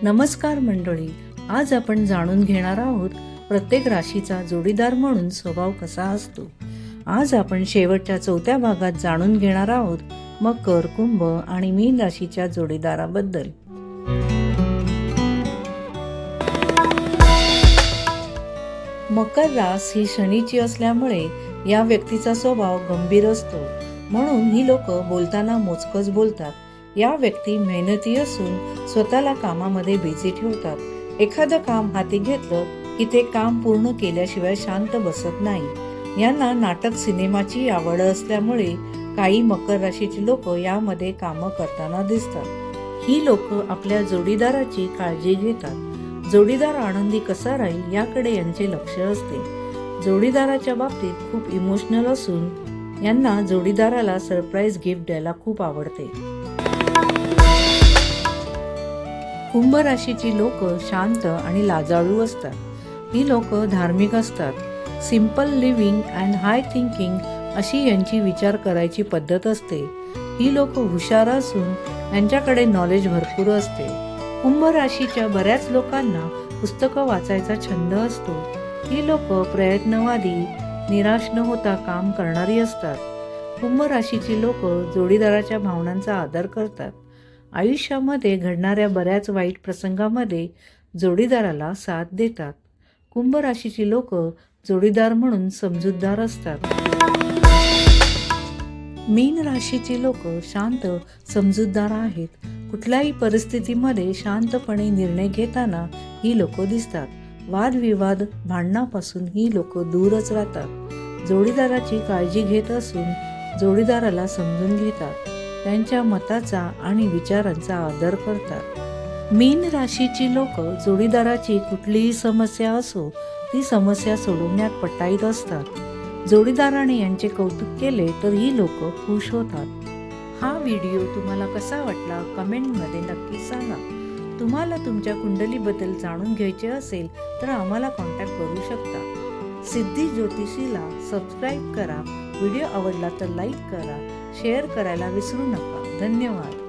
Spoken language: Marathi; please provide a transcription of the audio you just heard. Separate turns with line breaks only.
नमस्कार मंडळी, आज आपण जाणून घेणार आहोत प्रत्येक राशीचा जोडीदार म्हणून स्वभाव कसा असतो। आज आपण शेवटच्या 4थ्या भागात जाणून घेणार आहोत मकर, कुंभ आणि मीन राशीच्या जोडीदाराबद्दल। मकर रास ही शनीची असल्यामुळे या व्यक्तीचा स्वभाव गंभीर असतो, म्हणून ही लोक बोलताना मोजकच बोलतात। या व्यक्ती मेहनती असून स्वतःला कामामध्ये बिझी ठेवतात। एखादं काम हाती घेतलं की ते काम पूर्ण केल्याशिवाय शांत बसत नाही। यांना नाटक सिनेमाची आवड असल्यामुळे काही मकर राशीची लोक यामध्ये कामं करताना दिसतात। ही लोक आपल्या जोडीदाराची काळजी घेतात। जोडीदार आनंदी कसा राहील याकडे यांचे लक्ष असते। जोडीदाराच्या बाबतीत खूप इमोशनल असून यांना जोडीदाराला सरप्राईज गिफ्ट द्यायला खूप आवडते। कुंभ राशीची लोक शांत आणि लाजाळू असतात। ही लोक धार्मिक असतात। Simple living and high thinking अशी यांची विचार करायची पद्धत असते। ही लोक हुशार असून यांच्याकडे नॉलेज भरपूर असते। कुंभ राशीच्या बऱ्याच लोकांना पुस्तकं वाचायचा छंद असतो। ही लोक प्रयत्नवादी, निराश न होता काम करणारी असतात। कुंभ राशीची लोक जोडीदाराच्या भावनांचा आदर करतात। आयुष्यामध्ये घडणाऱ्या बऱ्याच वाईट प्रसंगामध्ये जोडीदाराला साथ देतात। कुंभ राशीची लोक जोडीदार म्हणून समजूतदार असतात। मीन राशीची लोक शांत, समजूतदार आहेत। कुठल्याही परिस्थितीमध्ये शांतपणे निर्णय घेताना ही लोक दिसतात। वादविवाद, भांडणापासून ही लोक दूरच राहतात। जोडीदाराची काळजी घेत असून जोडीदाराला समजून घेतात। त्यांच्या मताचा आणि विचारांचा आदर करतात। मीन राशीची लोक जोडीदाराची कुठलीही समस्या असो ती समस्या सोडवण्यात पटाईत असतात। जोडीदाराने यांचे कौतुक केले तर ही लोक खुश होतात। हा व्हिडिओ तुम्हाला कसा वाटला कमेंटमध्ये नक्की सांगा। तुम्हाला तुमच्या कुंडलीबद्दल जाणून घ्यायचे असेल तर आम्हाला कॉन्टॅक्ट करू शकता। सिद्धी ज्योतिषीला सबस्क्राईब करा। व्हिडिओ आवडला तर लाईक करा, शेअर करायला विसरू नका। धन्यवाद।